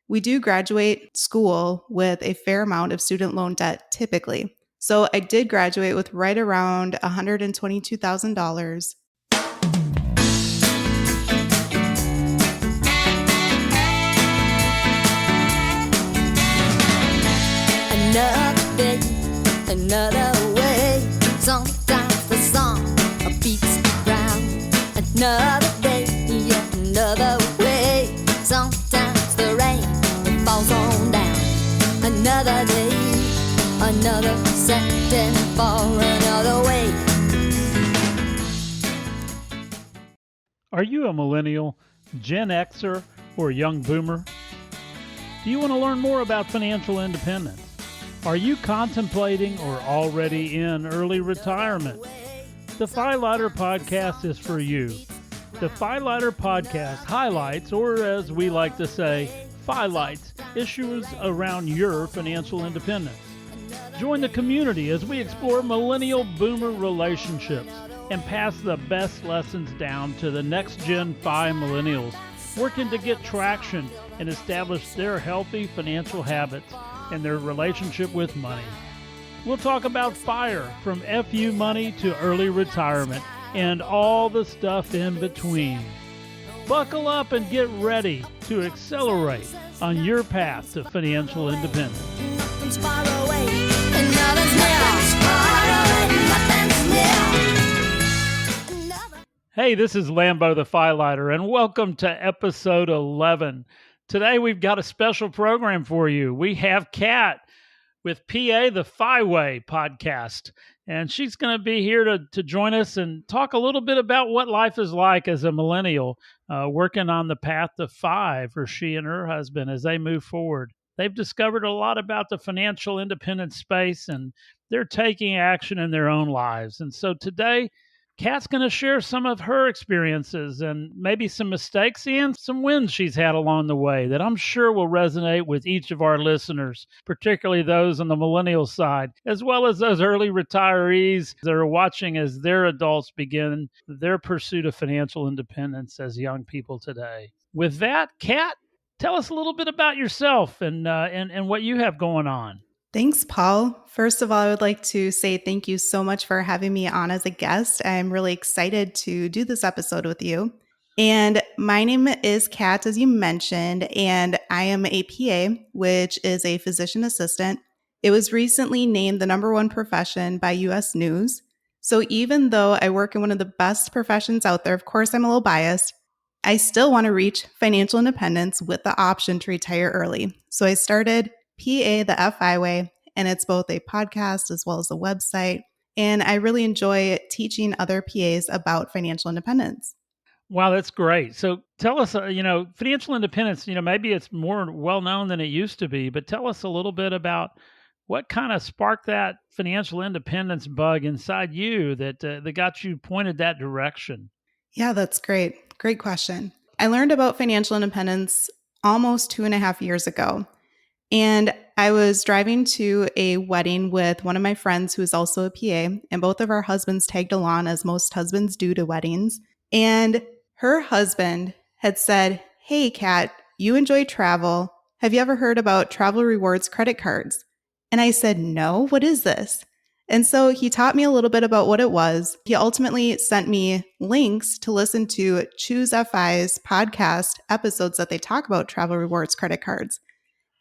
we do graduate school with a fair amount of student loan debt typically. So I did graduate with right around $122,000. Another day, another way. Sometimes the song beats the ground. Another day, yet another way. Sometimes the rain it falls on down. Another day, another setting for another way. Are you a millennial, Gen Xer, or a young boomer? Do you want to learn more about financial independence? Are you contemplating or already in early retirement? The Filighter Podcast is for you. The Filighter Podcast highlights, or as we like to say, philights, issues around your financial independence. Join the community as we explore millennial-boomer relationships and pass the best lessons down to the next-gen Phi millennials, working to get traction and establish their healthy financial habits and their relationship with money. We'll talk about FIRE, from FU money to early retirement, and all the stuff in between. Buckle up and get ready to accelerate on your path to financial independence. Nothing's far away, and nothing's near. Far away, nothing's near. Hey, this is Lambo the Filighter, and welcome to episode 11. Today we've got a special program for you. We have Kat with PA the Phi-Way podcast, and she's going to be here to join us and talk a little bit about what life is like as a millennial, working on the path to Phi for she and her husband as they move forward. They've discovered a lot about the financial independence space, and they're taking action in their own lives. And so today, Kat's going to share some of her experiences and maybe some mistakes and some wins she's had along the way that I'm sure will resonate with each of our listeners, particularly those on the millennial side, as well as those early retirees that are watching as their adults begin their pursuit of financial independence as young people today. With that, Kat, tell us a little bit about yourself and what you have going on. Thanks, Paul. First of all, I would like to say thank you so much for having me on as a guest. I'm really excited to do this episode with you. And my name is Kat, as you mentioned, and I am a PA, which is a physician assistant. It was recently named the #1 profession by US News. So even though I work in one of the best professions out there, of course, I'm a little biased, I still want to reach financial independence with the option to retire early. So I started PA the FI-Way, and it's both a podcast as well as a website. And I really enjoy teaching other PAs about financial independence. Wow, that's great. So tell us, financial independence, maybe it's more well known than it used to be, but tell us a little bit about what kind of sparked that financial independence bug inside you that got you pointed that direction. Yeah, that's great. Great question. I learned about financial independence almost 2.5 years ago. And I was driving to a wedding with one of my friends who is also a PA, and both of our husbands tagged along, as most husbands do to weddings. And her husband had said, "Hey, Kat, you enjoy travel. Have you ever heard about travel rewards credit cards?" And I said, "No, what is this?" And so he taught me a little bit about what it was. He ultimately sent me links to listen to Choose FI's podcast episodes that they talk about travel rewards credit cards.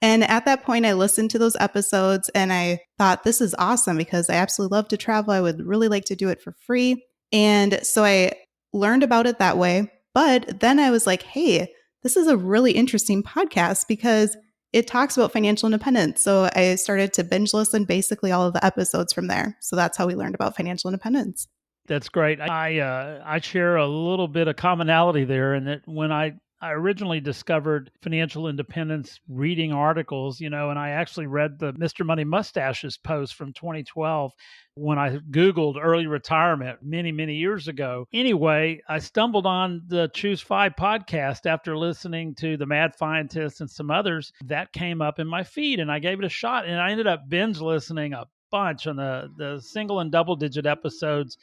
And at that point, I listened to those episodes and I thought, this is awesome because I absolutely love to travel. I would really like to do it for free. And so I learned about it that way. But then I was like, hey, this is a really interesting podcast because it talks about financial independence. So I started to binge listen basically all of the episodes from there. So that's how we learned about financial independence. That's great. I share a little bit of commonality there, in that when I originally discovered financial independence reading articles, and I actually read the Mr. Money Mustache's post from 2012 when I Googled early retirement many, many years ago. Anyway, I stumbled on the Choose Phi podcast after listening to the Mad Scientist and some others. That came up in my feed and I gave it a shot, and I ended up binge listening a bunch on the single and double digit episodes,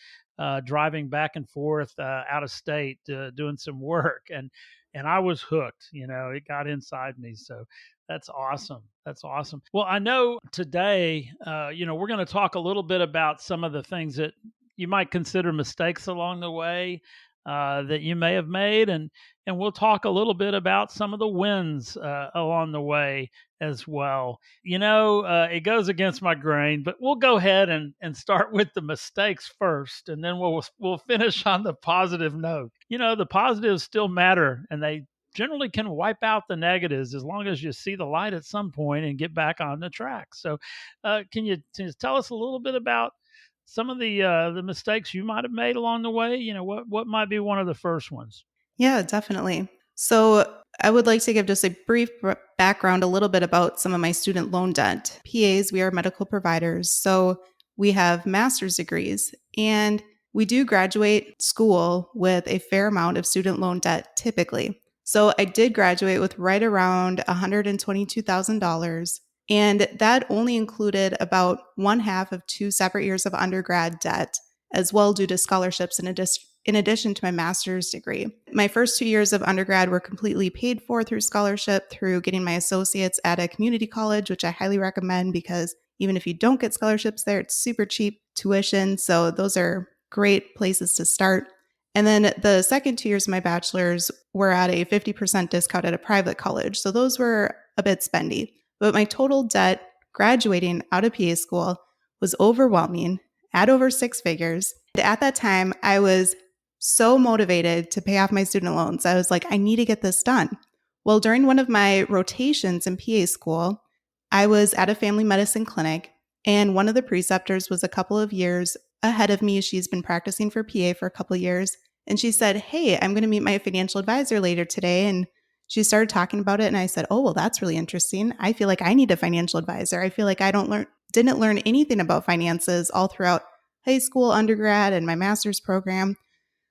driving back and forth out of state, doing some work. And and I was hooked. It got inside me. So that's awesome. That's awesome. Well, I know today, we're going to talk a little bit about some of the things that you might consider mistakes along the way that you may have made, and we'll talk a little bit about some of the wins along the way as well. It goes against my grain, but we'll go ahead and start with the mistakes first, and then we'll finish on the positive note. The positives still matter, and they generally can wipe out the negatives as long as you see the light at some point and get back on the track. So, can you tell us a little bit about some of the mistakes you might have made along the way? What might be one of the first ones? Yeah, definitely. So I would like to give just a brief background, a little bit about some of my student loan debt. PAs, we are medical providers. So we have master's degrees, and we do graduate school with a fair amount of student loan debt typically. So I did graduate with right around $122,000. And that only included about one half of 2 separate years of undergrad debt, as well due to scholarships in addition to my master's degree. My first 2 years of undergrad were completely paid for through scholarship, through getting my associates at a community college, which I highly recommend because even if you don't get scholarships there, it's super cheap tuition. So those are great places to start. And then the second 2 years of my bachelor's were at a 50% discount at a private college. So those were a bit spendy. But my total debt graduating out of PA school was overwhelming at over 6 figures. At that time, I was so motivated to pay off my student loans. I was like, I need to get this done. Well, during one of my rotations in PA school, I was at a family medicine clinic, and one of the preceptors was a couple of years ahead of me. She's been practicing for PA for a couple of years. And she said, hey, I'm going to meet my financial advisor later today. And she started talking about it. And I said, oh, well, that's really interesting. I feel like I need a financial advisor. I feel like I didn't learn anything about finances all throughout high school, undergrad, and my master's program.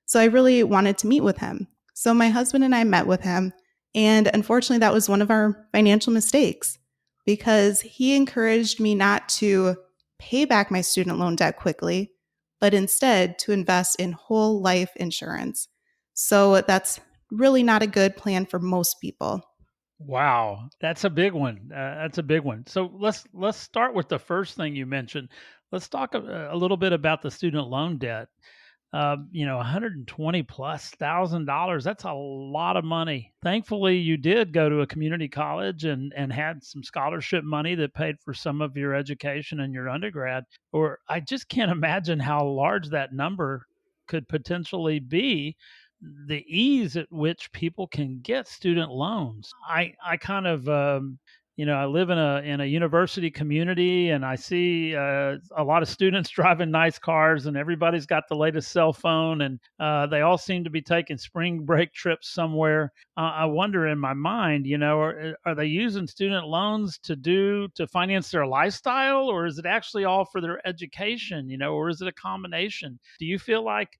So I really wanted to meet with him. So my husband and I met with him. And unfortunately, that was one of our financial mistakes because he encouraged me not to pay back my student loan debt quickly, but instead to invest in whole life insurance. So that's really not a good plan for most people. Wow, that's a big one. That's a big one. So let's start with the first thing you mentioned. Let's talk a little bit about the student loan debt. 120 plus $1,000. That's a lot of money. Thankfully, you did go to a community college and had some scholarship money that paid for some of your education and your undergrad. Or I just can't imagine how large that number could potentially be. The ease at which people can get student loans. I kind of I live in a university community, and I see a lot of students driving nice cars, and everybody's got the latest cell phone, and they all seem to be taking spring break trips somewhere. I wonder in my mind, are they using student loans to finance their lifestyle, or is it actually all for their education, or is it a combination? Do you feel like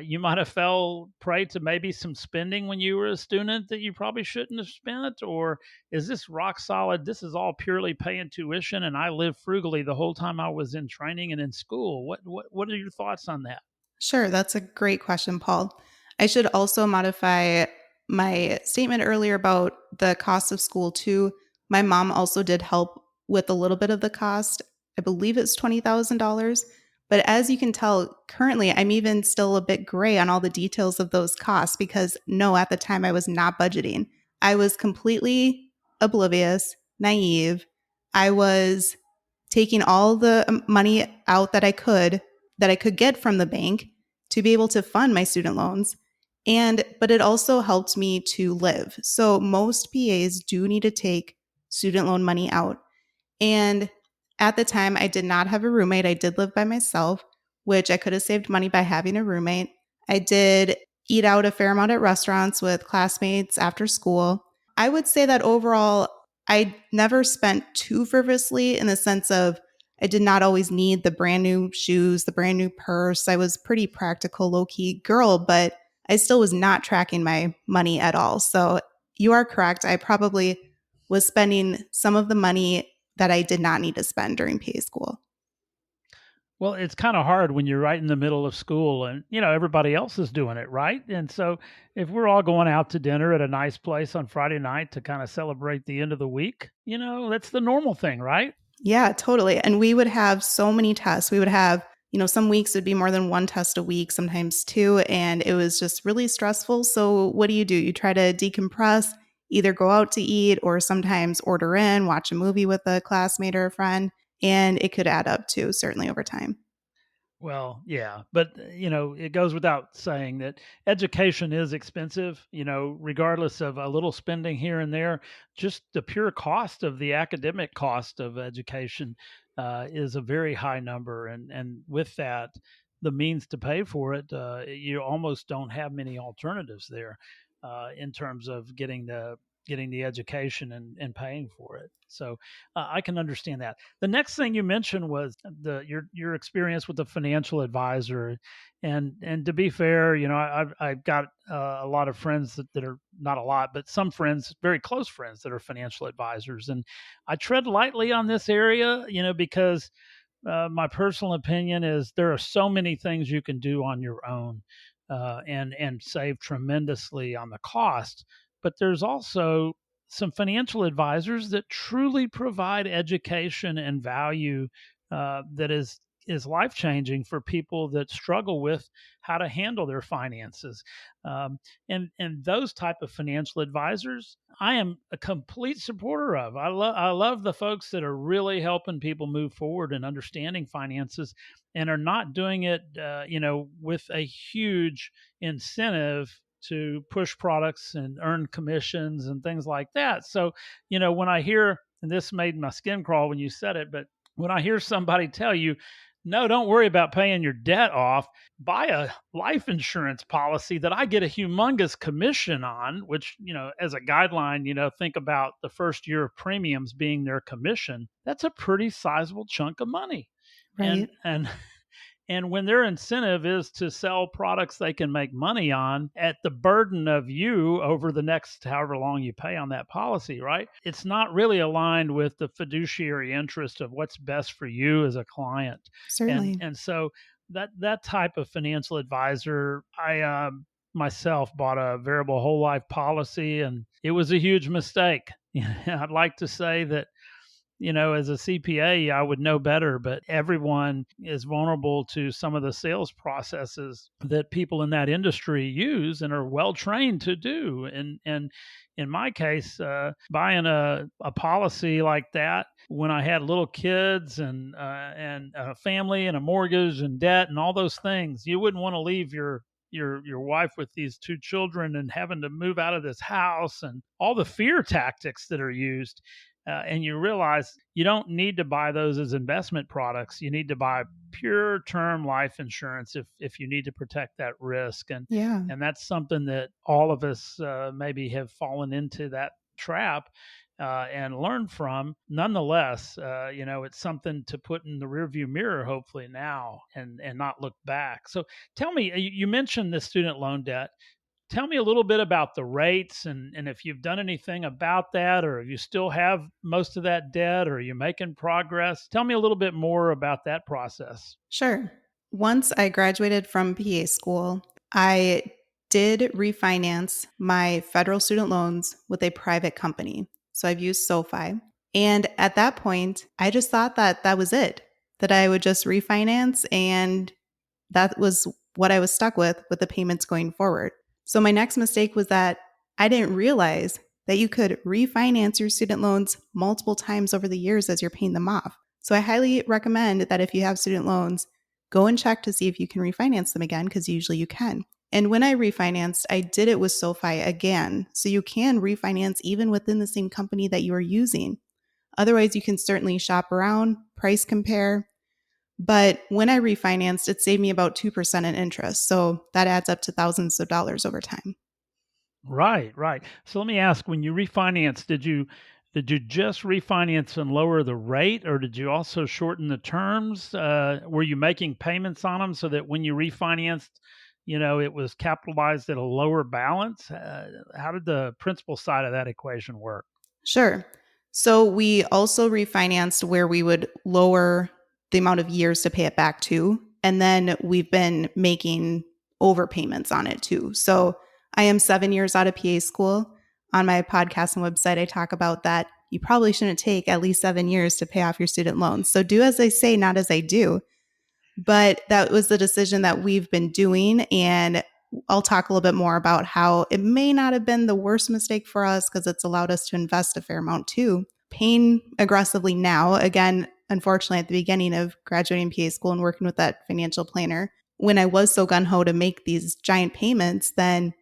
you might have fell prey to maybe some spending when you were a student that you probably shouldn't have spent? Or is this rock solid? This is all purely paying tuition, and I lived frugally the whole time I was in training and in school. What are your thoughts on that? Sure, that's a great question, Paul. I should also modify my statement earlier about the cost of school too. My mom also did help with a little bit of the cost. I believe it's $20,000. But as you can tell, currently I'm even still a bit gray on all the details of those costs because no, at the time I was not budgeting. I was completely oblivious, naive. I was taking all the money out that I could get from the bank to be able to fund my student loans. But it also helped me to live. So most PAs do need to take student loan money out. And at the time, I did not have a roommate. I did live by myself, which I could have saved money by having a roommate. I did eat out a fair amount at restaurants with classmates after school. I would say that overall, I never spent too frivolously in the sense of I did not always need the brand new shoes, the brand new purse. I was pretty practical, low-key girl, but I still was not tracking my money at all. So you are correct. I probably was spending some of the money that I did not need to spend during PA school. Well, it's kind of hard when you're right in the middle of school and, everybody else is doing it, right? And so if we're all going out to dinner at a nice place on Friday night to kind of celebrate the end of the week, that's the normal thing, right? Yeah, totally. And we would have so many tests. We would have, some weeks would be more than one test a week, sometimes two. And it was just really stressful. So what do? You try to decompress, either go out to eat or sometimes order in, watch a movie with a classmate or a friend. And it could add up too, certainly over time. Well, yeah, but it goes without saying that education is expensive, regardless of a little spending here and there. Just the pure cost of the academic cost of education is a very high number. And with that, the means to pay for it, you almost don't have many alternatives there in terms of getting the education and paying for it. So I can understand that. The next thing you mentioned was your experience with the financial advisor, and to be fair, I've got a lot of friends that are not a lot, but some friends, very close friends, that are financial advisors, and I tread lightly on this area, because my personal opinion is there are so many things you can do on your own, and save tremendously on the cost. But there's also some financial advisors that truly provide education and value that is life changing for people that struggle with how to handle their finances. And those type of financial advisors, I am a complete supporter of. I love the folks that are really helping people move forward and understanding finances, and are not doing it, with a huge incentive to push products and earn commissions and things like that. So, when I hear, and this made my skin crawl when you said it, but when I hear somebody tell you, no, don't worry about paying your debt off, buy a life insurance policy that I get a humongous commission on, which, as a guideline, think about the first year of premiums being their commission. That's a pretty sizable chunk of money. Right. And and when their incentive is to sell products they can make money on at the burden of you over the next however long you pay on that policy, right? It's not really aligned with the fiduciary interest of what's best for you as a client. And Certainly. and so that type of financial advisor, I myself bought a variable whole life policy, and it was a huge mistake. I'd like to say that, as a CPA, I would know better, but everyone is vulnerable to some of the sales processes that people in that industry use and are well trained to do. And in my case, buying a policy like that when I had little kids and a family and a mortgage and debt and all those things, you wouldn't want to leave your wife with these two children and having to move out of this house and all the fear tactics that are used. And you realize you don't need to buy those as investment products. You need to buy pure term life insurance if you need to protect that risk. And Yeah. and that's something that all of us maybe have fallen into that trap and learn from. Nonetheless, it's something to put in the rearview mirror, hopefully now, and not look back. So tell me, you mentioned the student loan debt. Tell me a little bit about the rates, and if you've done anything about that, or if you still have most of that debt, or are you making progress? Tell me a little bit more about that process. Sure. Once I graduated from PA school, I did refinance my federal student loans with a private company. So I've used SoFi. And at that point, I just thought that that was it, that I would just refinance, and that was what I was stuck with the payments going forward. So my next mistake was that I didn't realize that you could refinance your student loans multiple times over the years as you're paying them off. So I highly recommend that if you have student loans, go and check to see if you can refinance them again, because usually you can. And when I refinanced, I did it with SoFi again. So you can refinance even within the same company that you are using. Otherwise, you can certainly shop around, price compare. But when I refinanced, it saved me about 2% in interest. So that adds up to thousands of dollars over time. Right, right. So let me ask: when you refinance, did you just refinance and lower the rate, or did you also shorten the terms? Were you making payments on them so that when you refinanced, it was capitalized at a lower balance? How did the principal side of that equation work? Sure. So we also refinanced where we would lower the amount of years to pay it back too. And then we've been making overpayments on it too. So I am 7 years out of PA school. On my podcast and website, I talk about that you probably shouldn't take at least 7 years to pay off your student loans. So do as I say, not as I do. But that was the decision that we've been doing. And I'll talk a little bit more about how it may not have been the worst mistake for us because it's allowed us to invest a fair amount too. Paying aggressively now, again, unfortunately, at the beginning of graduating PA school and working with that financial planner, when I was so gung-ho to make these giant payments, then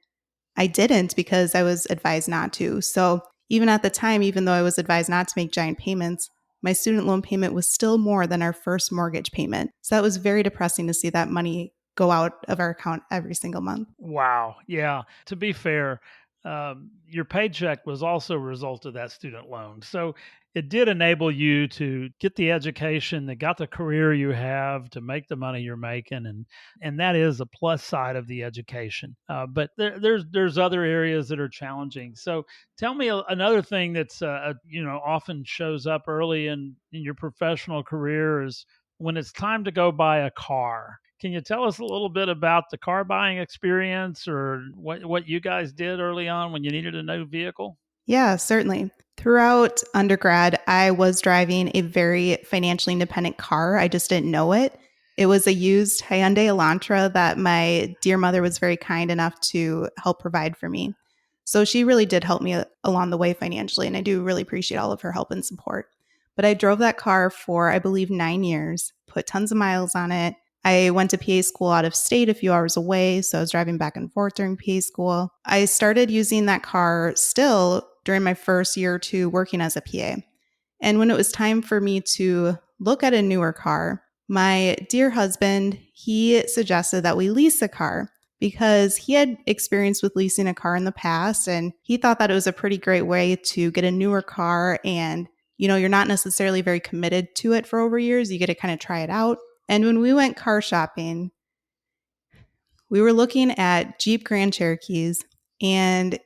I didn't because I was advised not to. So even at the time, even though I was advised not to make giant payments, my student loan payment was still more than our first mortgage payment. So that was very depressing to see that money go out of our account every single month. Wow. Yeah. To be fair, your paycheck was also a result of that student loan. So it did enable you to get the education, that got the career you have, to make the money you're making, and that is a plus side of the education. But there's other areas that are challenging. So tell me another thing that's often shows up early in your professional career is when it's time to go buy a car. Can you tell us a little bit about the car buying experience or what you guys did early on when you needed a new vehicle? Yeah, certainly. Throughout undergrad, I was driving a very financially independent car. I just didn't know it. It was a used Hyundai Elantra that my dear mother was very kind enough to help provide for me. So she really did help me along the way financially, and I do really appreciate all of her help and support. But I drove that car for, I believe, 9 years, put tons of miles on it. I went to PA school out of state a few hours away, so I was driving back and forth during PA school. I started using that car still during my first year or two working as a PA. And when it was time for me to look at a newer car, my dear husband, he suggested that we lease a car because he had experience with leasing a car in the past, and he thought that it was a pretty great way to get a newer car and you're not necessarily very committed to it for over years. You get to kind of try it out. And when we went car shopping, we were looking at Jeep Grand Cherokees, and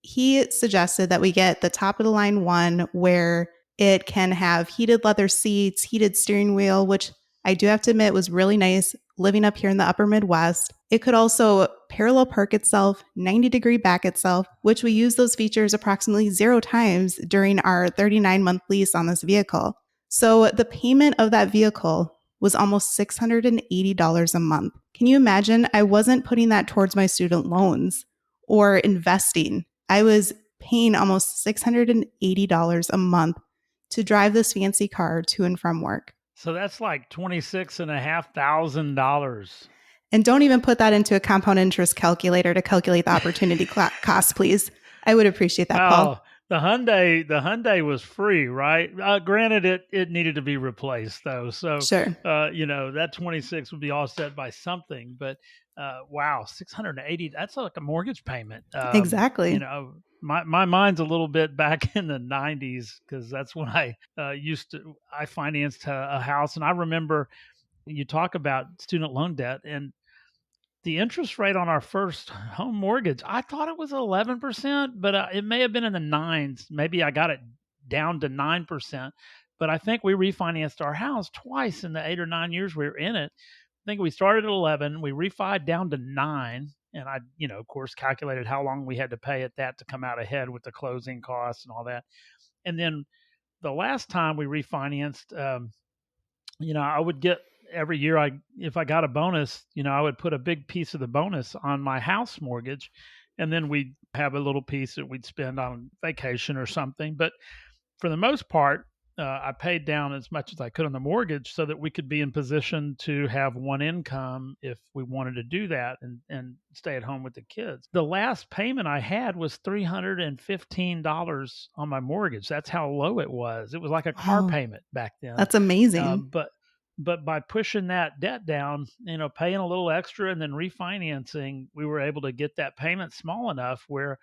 he suggested that we get the top of the line one where it can have heated leather seats, heated steering wheel, which I do have to admit was really nice living up here in the upper Midwest. It could also parallel park itself, 90-degree back itself, which we used those features approximately 0 times during our 39-month lease on this vehicle. So the payment of that vehicle was almost $680 a month. Can you imagine? I wasn't putting that towards my student loans or investing. I was paying almost $680 a month to drive this fancy car to and from work. So that's like $26,500. And don't even put that into a compound interest calculator to calculate the opportunity cost, please. I would appreciate that, Paul. The Hyundai was free, right? Granted, it needed to be replaced though. So, Sure. That 26 would be offset by something. But wow, 680. That's like a mortgage payment. Exactly. My mind's a little bit back in the 90s because that's when I financed a house, and I remember you talk about student loan debt and the interest rate on our first home mortgage, I thought it was 11%, but it may have been in the nines. Maybe I got it down to 9%, but I think we refinanced our house twice in the 8 or 9 years we were in it. I think we started at 11, we refied down to 9, and I, of course, calculated how long we had to pay at that to come out ahead with the closing costs and all that. And then the last time we refinanced, I would get every year if I got a bonus, I would put a big piece of the bonus on my house mortgage, and then we'd have a little piece that we'd spend on vacation or something. But for the most part, I paid down as much as I could on the mortgage so that we could be in position to have one income if we wanted to do that and stay at home with the kids. The last payment I had was $315 on my mortgage. That's how low it was. It was like a car payment back then. That's amazing. But by pushing that debt down, paying a little extra and then refinancing, we were able to get that payment small enough where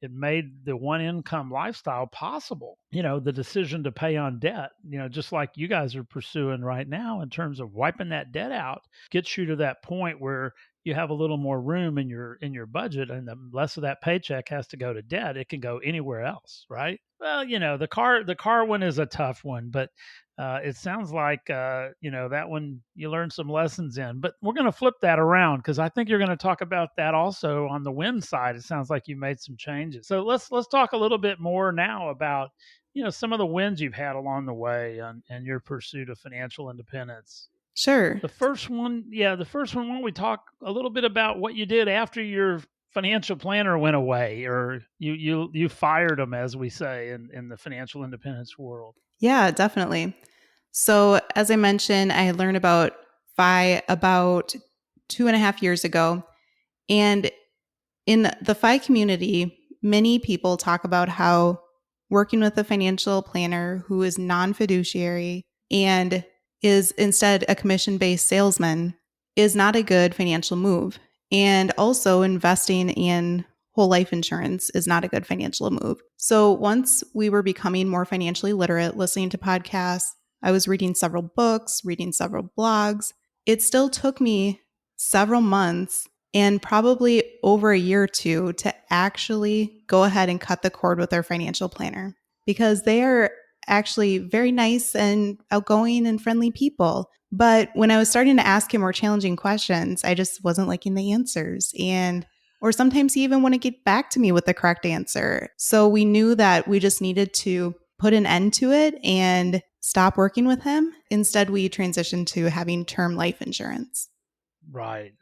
it made the one income lifestyle possible. The decision to pay on debt, just like you guys are pursuing right now in terms of wiping that debt out, gets you to that point where you have a little more room in your budget, and the less of that paycheck has to go to debt. It can go anywhere else, right? Well, the car one is a tough one, but It sounds like, that one you learned some lessons in. But we're going to flip that around because I think you're going to talk about that also on the win side. It sounds like you made some changes. So let's talk a little bit more now about some of the wins you've had along the way and your pursuit of financial independence. Sure. The first one, why don't we talk a little bit about what you did after your financial planner went away, or you fired him, as we say in the financial independence world? Yeah, definitely. So, as I mentioned, I learned about FI about 2.5 years ago. And in the FI community, many people talk about how working with a financial planner who is non fiduciary and is instead a commission based salesman is not a good financial move. And also, investing in whole life insurance is not a good financial move. So, once we were becoming more financially literate, listening to podcasts, I was reading several books, reading several blogs. It still took me several months and probably over a year or two to actually go ahead and cut the cord with their financial planner, because they are actually very nice and outgoing and friendly people. But when I was starting to ask him more challenging questions, I just wasn't liking the answers. Or sometimes he even wouldn't get back to me with the correct answer. So we knew that we just needed to put an end to it and stop working with him. Instead, we transitioned to having term life insurance. Right.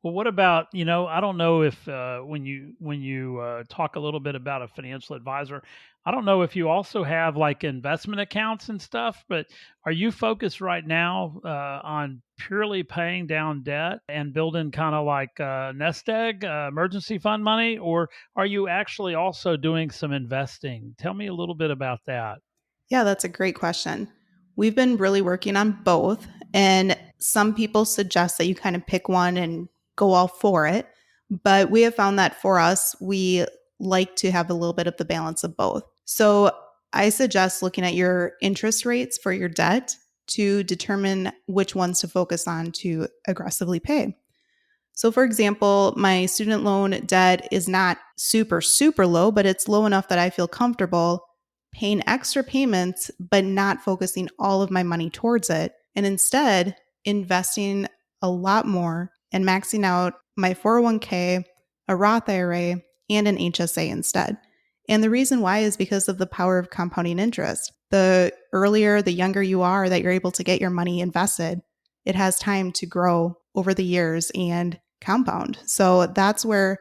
Well, what about, I don't know if when you talk a little bit about a financial advisor, I don't know if you also have like investment accounts and stuff, but are you focused right now on purely paying down debt and building kind of like nest egg emergency fund money, or are you actually also doing some investing? Tell me a little bit about that. Yeah, that's a great question. We've been really working on both, and some people suggest that you kind of pick one and go all for it. But we have found that for us, we like to have a little bit of the balance of both. So I suggest looking at your interest rates for your debt to determine which ones to focus on to aggressively pay. So, for example, my student loan debt is not super, super low, but it's low enough that I feel comfortable paying extra payments, but not focusing all of my money towards it, and instead investing a lot more and maxing out my 401k, a Roth IRA, and an HSA instead. And the reason why is because of the power of compounding interest. The earlier, the younger you are that you're able to get your money invested, it has time to grow over the years and compound. So that's where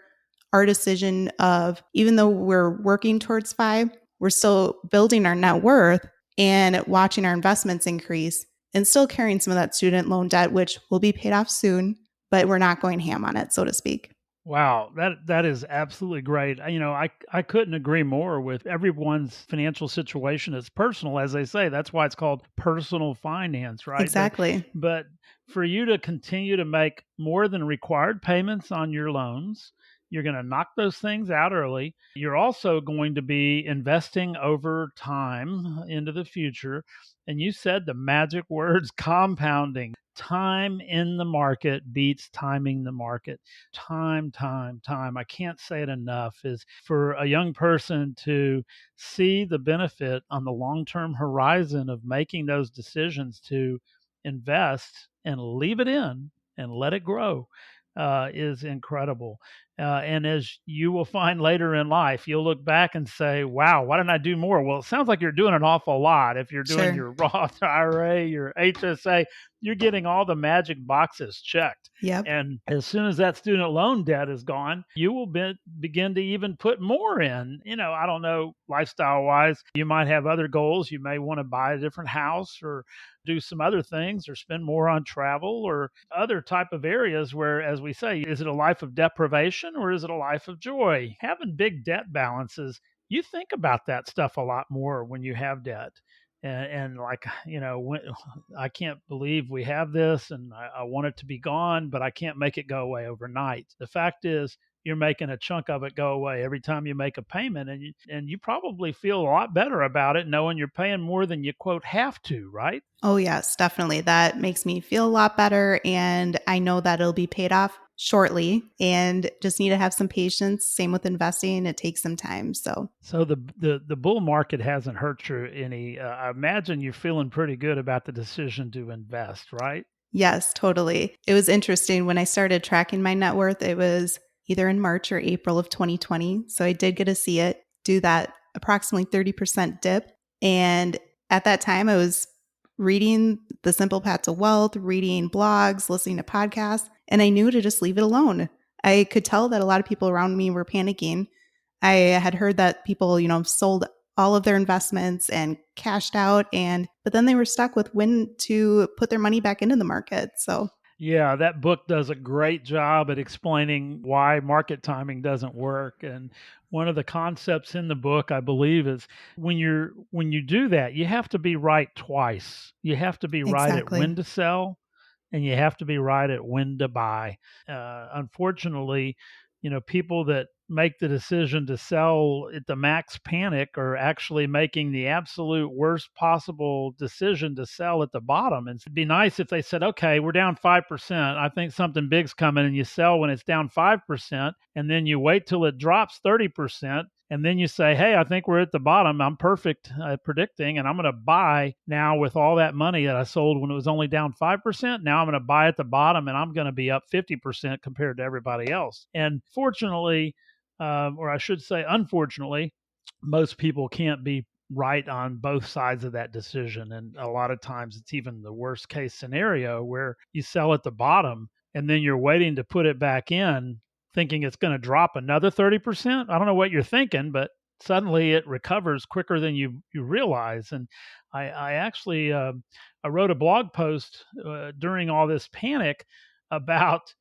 our decision of, even though we're working towards FI, we're still building our net worth and watching our investments increase and still carrying some of that student loan debt, which will be paid off soon, but we're not going ham on it, so to speak. Wow, that is absolutely great. I couldn't agree more with everyone's financial situation is personal, as they say. That's why it's called personal finance, right? Exactly. But for you to continue to make more than required payments on your loans, you're going to knock those things out early. You're also going to be investing over time into the future. And you said the magic words compounding. Time in the market beats timing the market. Time. I can't say it enough, is for a young person to see the benefit on the long term horizon of making those decisions to invest and leave it in and let it grow is incredible. And as you will find later in life, you'll look back and say, wow, why didn't I do more? Well, it sounds like you're doing an awful lot. If you're doing Sure. your Roth IRA, your HSA, you're getting all the magic boxes checked. Yep. And as soon as that student loan debt is gone, you will begin to even put more in. I don't know, lifestyle wise, you might have other goals. You may want to buy a different house or do some other things or spend more on travel or other type of areas where, as we say, is it a life of deprivation or is it a life of joy? Having big debt balances, you think about that stuff a lot more when you have debt. And like, when, I can't believe we have this and I want it to be gone, but I can't make it go away overnight. The fact is, you're making a chunk of it go away every time you make a payment, and you probably feel a lot better about it knowing you're paying more than you quote have to, right? Oh, yes, definitely. That makes me feel a lot better. And I know that it'll be paid off shortly and just need to have some patience. Same with investing. It takes some time. So the bull market hasn't hurt you any. I imagine you're feeling pretty good about the decision to invest, right? yes, totally. It was interesting when I started tracking my net worth. It was either in March or April of 2020. So I did get to see it do that approximately 30% dip. And at that time, I was reading The Simple Path to Wealth, reading blogs, listening to podcasts, and I knew to just leave it alone. I could tell that a lot of people around me were panicking. I had heard that people, sold all of their investments and cashed out, but then they were stuck with when to put their money back into the market. So Yeah, that book does a great job at explaining why market timing doesn't work. And one of the concepts in the book, I believe, is when you do that, you have to be right twice. You have to be right at when exactly. to sell, and you have to be right at when to buy. Unfortunately, people that make the decision to sell at the max panic are actually making the absolute worst possible decision to sell at the bottom. And it'd be nice if they said, okay, we're down 5%. I think something big's coming, and you sell when it's down 5%, and then you wait till it drops 30%. And then you say, hey, I think we're at the bottom. I'm perfect at predicting, and I'm going to buy now with all that money that I sold when it was only down 5%. Now I'm going to buy at the bottom, and I'm going to be up 50% compared to everybody else. And fortunately, or I should say, unfortunately, most people can't be right on both sides of that decision. And a lot of times it's even the worst case scenario where you sell at the bottom and then you're waiting to put it back in thinking it's going to drop another 30%. I don't know what you're thinking, but suddenly it recovers quicker than you realize. And I actually I wrote a blog post during all this panic about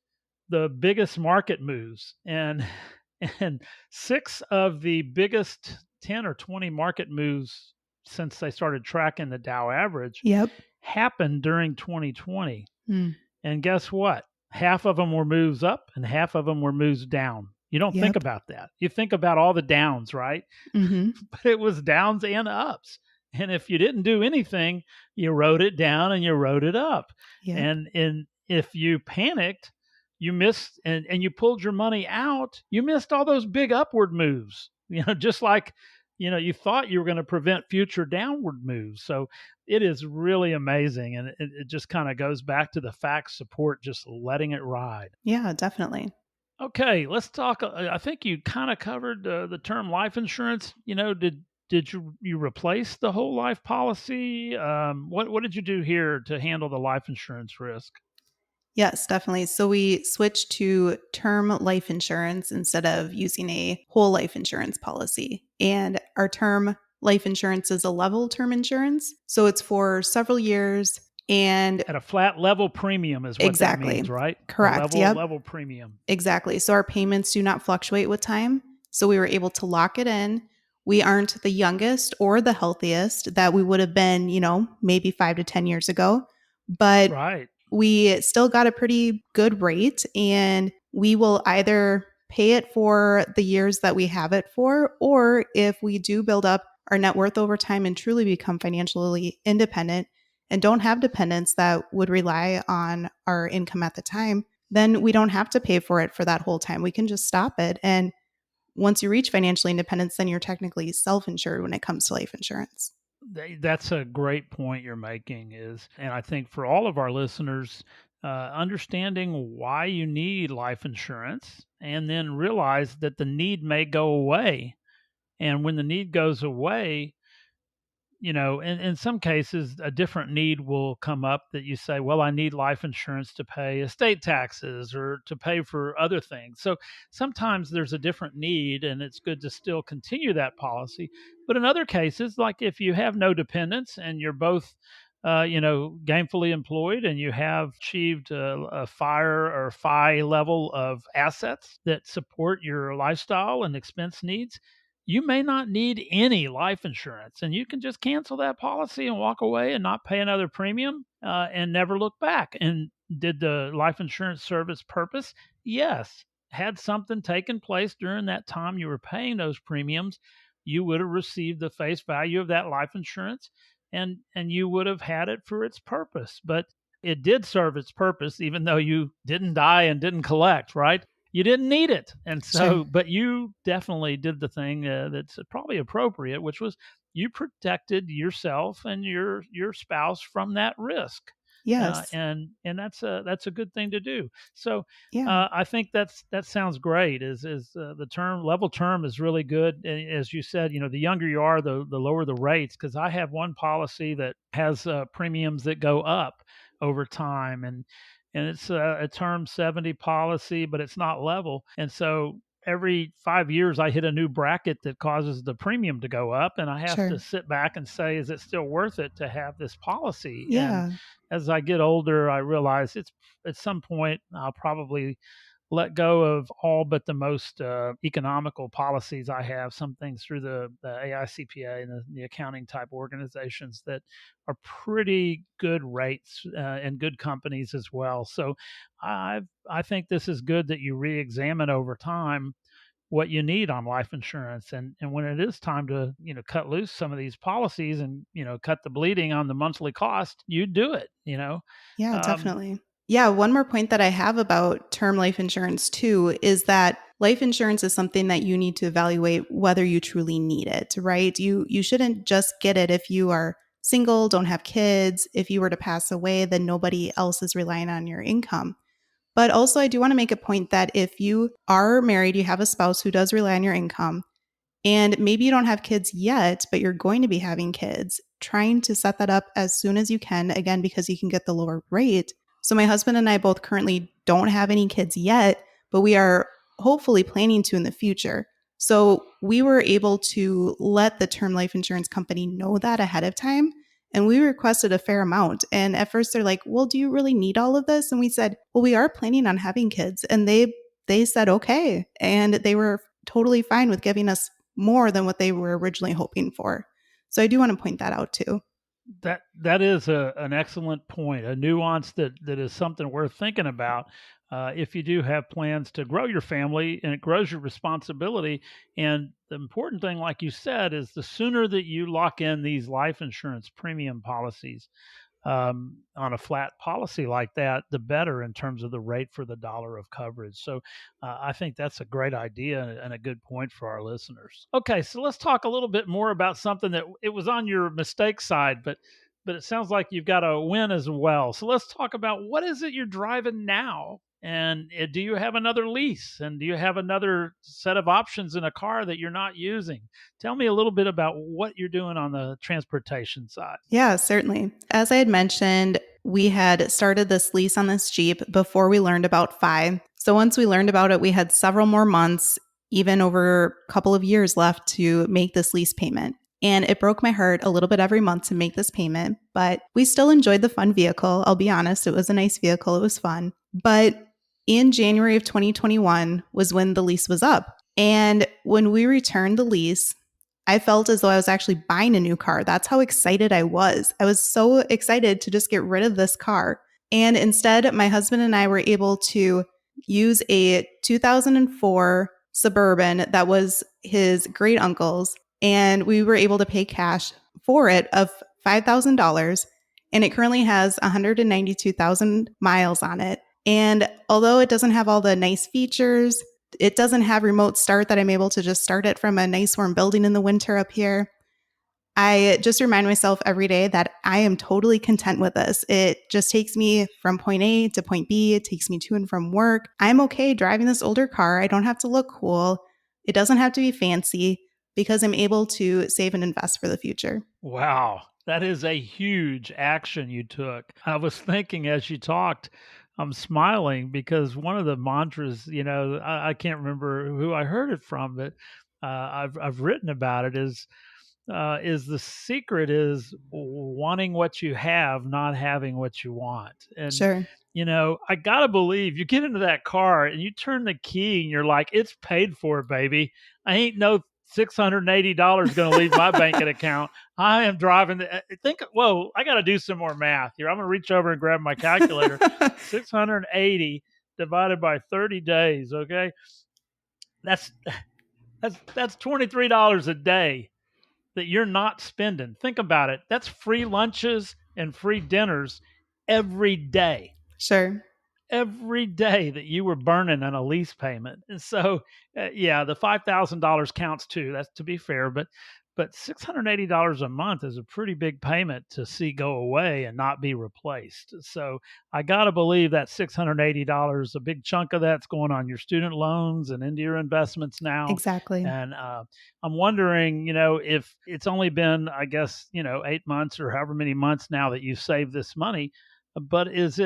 the biggest market moves, and six of the biggest 10 or 20 market moves since they started tracking the Dow average Yep. happened during 2020. Mm. And guess what? Half of them were moves up and half of them were moves down. You don't think Yep. about that. You think about all the downs, right? Mm-hmm. But it was downs and ups. And if you didn't do anything, you wrote it down and you wrote it up. Yep. And if you panicked, you missed and you pulled your money out, you missed all those big upward moves. Just like you thought you were going to prevent future downward moves. So it is really amazing. And it just kind of goes back to the facts support, just letting it ride. Yeah, definitely. Okay, let's talk. I think you kind of covered the term life insurance. Did you replace the whole life policy? What did you do here to handle the life insurance risk? Yes, definitely. So we switched to term life insurance instead of using a whole life insurance policy. And our term life insurance is a level term insurance. So it's for several years. And At a flat level premium is what that exactly. means, right? Correct. A Yep. level premium. Exactly. So our payments do not fluctuate with time. So we were able to lock it in. We aren't the youngest or the healthiest that we would have been, maybe 5 to 10 years ago, but Right. we still got a pretty good rate, and we will either pay it for the years that we have it for, or if we do build up our net worth over time and truly become financially independent and don't have dependents that would rely on our income at the time, then we don't have to pay for it for that whole time. We can just stop it. And once you reach financial independence, then you're technically self-insured when it comes to life insurance. That's a great point you're making and I think for all of our listeners, understanding why you need life insurance and then realize that the need may go away. And when the need goes away, in some cases, a different need will come up that you say, well, I need life insurance to pay estate taxes or to pay for other things. So sometimes there's a different need and it's good to still continue that policy. But in other cases, like if you have no dependents and you're both, gainfully employed and you have achieved a FIRE or FI level of assets that support your lifestyle and expense needs, you may not need any life insurance and you can just cancel that policy and walk away and not pay another premium and never look back. And did the life insurance serve its purpose? Yes. Had something taken place during that time you were paying those premiums, you would have received the face value of that life insurance and you would have had it for its purpose. But it did serve its purpose, even though you didn't die and didn't collect, right? You didn't need it. And Sure. so, but you definitely did the thing that's probably appropriate, which was you protected yourself and your spouse from that risk. Yes. And that's a good thing to do. So Yeah. I think that sounds great. Is the term level term is really good. And as you said, the younger you are, the lower the rates. Because I have one policy that has premiums that go up over time, and it's a term 70 policy, but it's not level. And so every 5 years, I hit a new bracket that causes the premium to go up, and I have to Sure. sit back and say, is it still worth it to have this policy? And Yeah. as I get older, I realize it's at some point I'll probably let go of all but the most economical policies I have. Some things through the AICPA and the accounting type organizations that are pretty good rates and good companies as well. So I think this is good that you re-examine over time what you need on life insurance, and when it is time to cut loose some of these policies and cut the bleeding on the monthly cost, you do it. Yeah, um, definitely. Yeah, one more point that I have about term life insurance too is that life insurance is something that you need to evaluate whether you truly need it, right? You shouldn't just get it if you are single, don't have kids. If you were to pass away, then nobody else is relying on your income. But also, I do want to make a point that if you are married, you have a spouse who does rely on your income, and maybe you don't have kids yet, but you're going to be having kids, trying to set that up as soon as you can, again, because you can get the lower rate. So, my husband and I both currently don't have any kids yet, but we are hopefully planning to in the future. So, we were able to let the term life insurance company know that ahead of time. And we requested a fair amount. And at first, they're like, well, do you really need all of this? And we said, well, we are planning on having kids. And they said, okay. And they were totally fine with giving us more than what they were originally hoping for. So I do want to point that out too. that is an excellent point, a nuance that is something worth thinking about. If you do have plans to grow your family, and it grows your responsibility, and the important thing, like you said, is the sooner that you lock in these life insurance premium policies on a flat policy like that, the better in terms of the rate for the dollar of coverage. So I think that's a great idea and a good point for our listeners. Okay, so let's talk a little bit more about something that it was on your mistake side, but it sounds like you've got a win as well. So let's talk about what is it you're driving now? And do you have another lease? And do you have another set of options in a car that you're not using? Tell me a little bit about what you're doing on the transportation side. Yeah, certainly. As I had mentioned, we had started this lease on this Jeep before we learned about Fi. So once we learned about it, we had several more months, even over a couple of years left to make this lease payment. And it broke my heart a little bit every month to make this payment, but we still enjoyed the fun vehicle. I'll be honest, it was a nice vehicle. It was fun. But in January of 2021 was when the lease was up. And when we returned the lease, I felt as though I was actually buying a new car. That's how excited I was. I was so excited to just get rid of this car. And instead, my husband and I were able to use a 2004 Suburban that was his great uncle's. And we were able to pay cash for it of $5,000. And it currently has 192,000 miles on it. And although it doesn't have all the nice features, it doesn't have remote start that I'm able to just start it from a nice warm building in the winter up here. I just remind myself every day that I am totally content with this. It just takes me from point A to point B. It takes me to and from work. I'm okay driving this older car. I don't have to look cool. It doesn't have to be fancy because I'm able to save and invest for the future. Wow, that is a huge action you took. I was thinking as you talked, I'm smiling because one of the mantras, I can't remember who I heard it from, but I've written about it is the secret is wanting what you have, not having what you want. And Sure. I gotta believe you get into that car and you turn the key and you're like, it's paid for, baby. I ain't no $680 going to leave my banking account. I am driving. Whoa, I got to do some more math here. I'm going to reach over and grab my calculator. 680 divided by 30 days. Okay. That's $23 a day that you're not spending. Think about it. That's free lunches and free dinners every day. Sure. Every day that you were burning on a lease payment. And so, yeah, the $5,000 counts too. That's to be fair, but $680 a month is a pretty big payment to see go away and not be replaced. So I got to believe that $680, a big chunk of that's going on your student loans and into your investments now. Exactly. And I'm wondering, if it's only been, I guess, 8 months or however many months now that you've saved this money, but is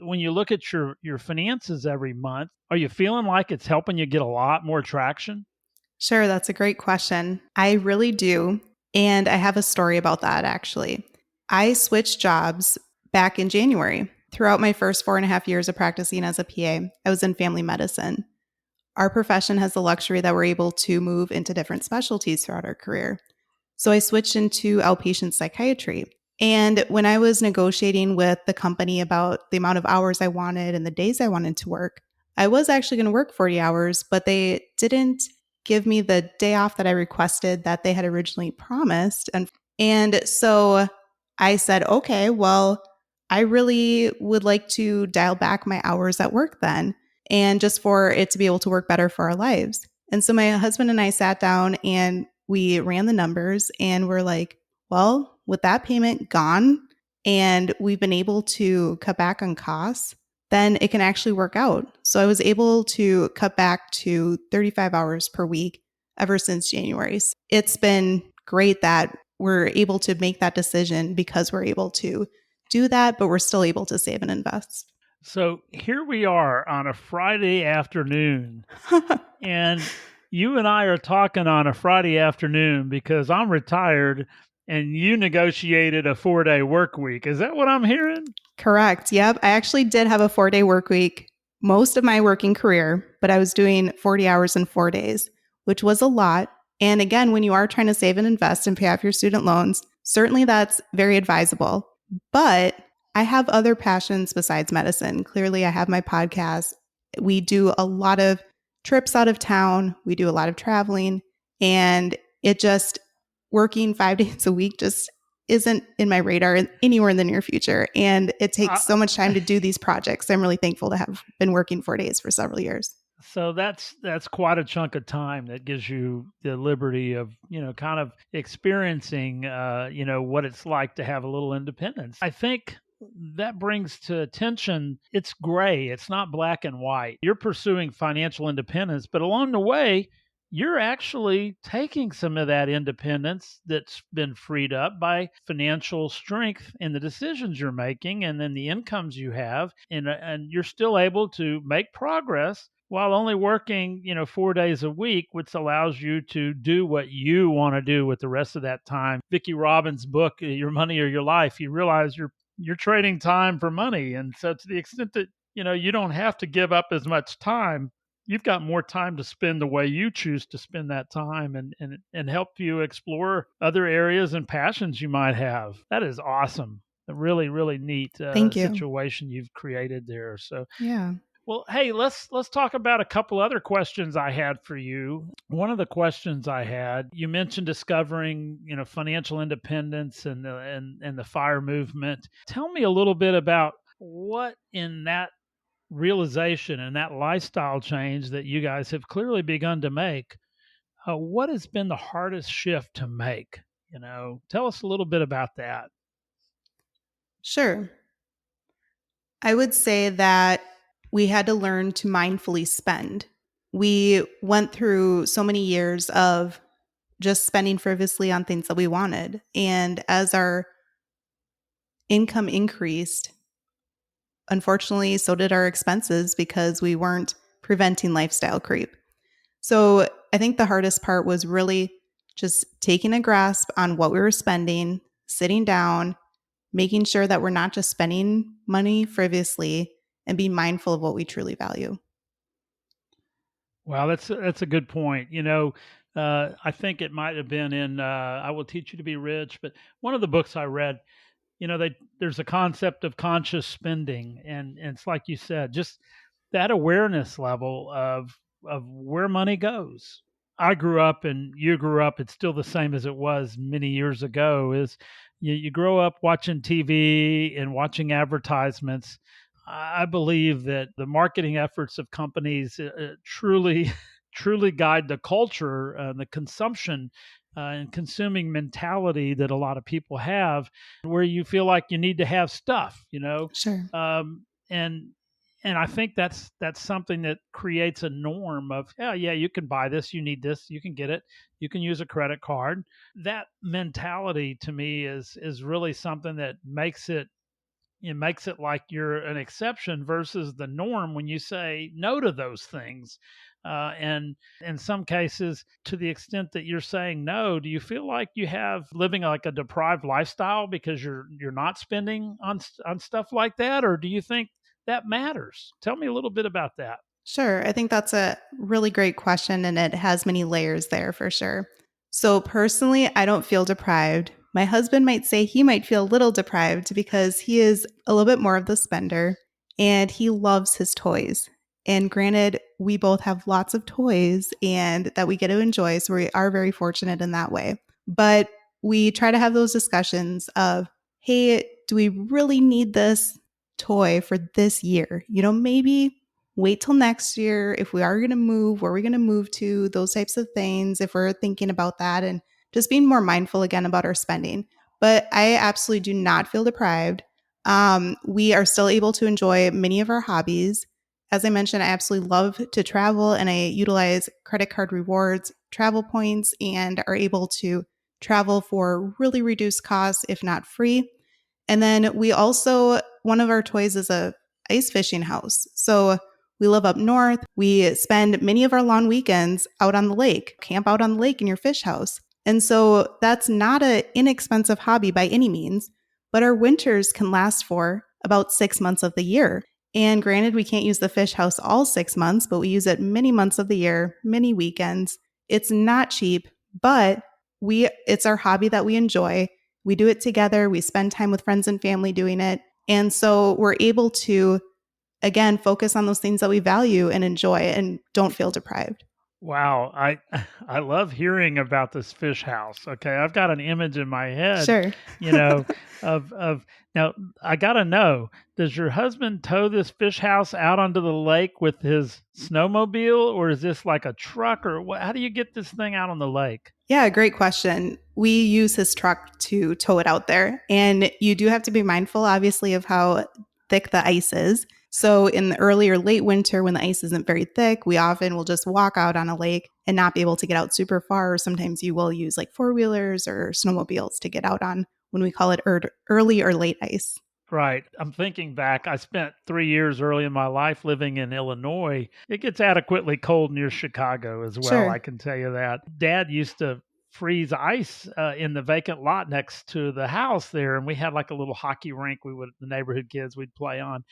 when you look at your finances every month, are you feeling like it's helping you get a lot more traction? Sure, that's a great question. I really do. And I have a story about that actually. I switched jobs back in January. Throughout my first 4.5 years of practicing as a PA, I was in family medicine. Our profession has the luxury that we're able to move into different specialties throughout our career. So I switched into outpatient psychiatry. And when I was negotiating with the company about the amount of hours I wanted and the days I wanted to work, I was actually going to work 40 hours, but they didn't give me the day off that I requested that they had originally promised. And so I said, okay, well, I really would like to dial back my hours at work then, and just for it to be able to work better for our lives. And so my husband and I sat down and we ran the numbers and we're like, well, with that payment gone and we've been able to cut back on costs, then it can actually work out. So I was able to cut back to 35 hours per week ever since January. So it's been great that we're able to make that decision because we're able to do that, but we're still able to save and invest. So here we are on a Friday afternoon, and you and I are talking on a Friday afternoon because I'm retired and you negotiated a 4-day work week. Is that what I'm hearing? Correct. Yep. I actually did have a 4-day work week most of my working career, but I was doing 40 hours in 4 days, which was a lot. And again, when you are trying to save and invest and pay off your student loans, certainly that's very advisable. But I have other passions besides medicine. Clearly, I have my podcast. We do a lot of trips out of town. We do a lot of traveling. And it just, working 5 days a week just isn't in my radar anywhere in the near future. And it takes so much time to do these projects. I'm really thankful to have been working 4 days for several years. So that's quite a chunk of time that gives you the liberty of, kind of experiencing, what it's like to have a little independence. I think that brings to attention, it's gray. It's not black and white. You're pursuing financial independence, but along the way, you're actually taking some of that independence that's been freed up by financial strength in the decisions you're making and then the incomes you have. And you're still able to make progress while only working, 4 days a week, which allows you to do what you want to do with the rest of that time. Vicki Robbins' book, Your Money or Your Life, you realize you're trading time for money. And so to the extent that, you don't have to give up as much time, you've got more time to spend the way you choose to spend that time and help you explore other areas and passions you might have. That is awesome. A really, really neat situation you've created there. So, yeah. Well, hey, let's talk about a couple other questions I had for you. One of the questions I had, you mentioned discovering, financial independence and the FIRE movement. Tell me a little bit about what in that realization and that lifestyle change that you guys have clearly begun to make, what has been the hardest shift to make? Tell us a little bit about that. Sure. I would say that we had to learn to mindfully spend. We went through so many years of just spending frivolously on things that we wanted. And as our income increased, unfortunately, so did our expenses because we weren't preventing lifestyle creep. So I think the hardest part was really just taking a grasp on what we were spending, sitting down, making sure that we're not just spending money frivolously and being mindful of what we truly value. Wow, that's a good point. I think it might have been in I Will Teach You to Be Rich, but one of the books I read, there's a concept of conscious spending, and it's like you said, just that awareness level of where money goes. I grew up and you grew up, it's still the same as it was many years ago, is you grow up watching TV and watching advertisements. I believe that the marketing efforts of companies truly, truly guide the culture, the consumption and consuming mentality that a lot of people have, where you feel like you need to have stuff, Sure. um, and and I think that's something that creates a norm of, oh yeah, you can buy this, you need this, you can get it, you can use a credit card. That mentality to me is really something that makes it like you're an exception versus the norm when you say no to those things. And in some cases, to the extent that you're saying no, do you feel like you have living like a deprived lifestyle because you're not spending on stuff like that, or do you think that matters? Tell me a little bit about that. Sure. I think that's a really great question, and it has many layers there for sure. So, personally, I don't feel deprived. My husband might say he might feel a little deprived because he is a little bit more of the spender and he loves his toys. And granted, we both have lots of toys and that we get to enjoy. So, we are very fortunate in that way. But we try to have those discussions of, hey, do we really need this toy for this year? Maybe wait till next year. If we are going to move, where are we going to move to? Those types of things, if we're thinking about that, and just being more mindful again about our spending. But I absolutely do not feel deprived. We are still able to enjoy many of our hobbies. As I mentioned, I absolutely love to travel, and I utilize credit card rewards, travel points, and are able to travel for really reduced costs, if not free. And then we also, one of our toys is a ice fishing house. So we live up north. We spend many of our long weekends out on the lake, camp out on the lake in your fish house. And so that's not an inexpensive hobby by any means, but our winters can last for about 6 months of the year. And granted, we can't use the fish house all 6 months, but we use it many months of the year, many weekends. It's not cheap, but it's our hobby that we enjoy. We do it together. We spend time with friends and family doing it. And so we're able to, again, focus on those things that we value and enjoy and don't feel deprived. Wow, I love hearing about this fish house. Okay, I've got an image in my head, Sure. you know, of now. I gotta know, does your husband tow this fish house out onto the lake with his snowmobile, or is this like a truck, or what? How do you get this thing out on the lake? Yeah, great question. We use his truck to tow it out there. And you do have to be mindful, obviously, of how thick the ice is. So in the early or late winter, when the ice isn't very thick, we often will just walk out on a lake and not be able to get out super far. Or sometimes you will use like four-wheelers or snowmobiles to get out on when we call it early or late ice. Right. I'm thinking back. I spent 3 years early in my life living in Illinois. It gets adequately cold near Chicago as well. Sure. I can tell you that. Dad used to freeze ice in the vacant lot next to the house there, and we had like a little hockey rink. The neighborhood kids, we'd play on.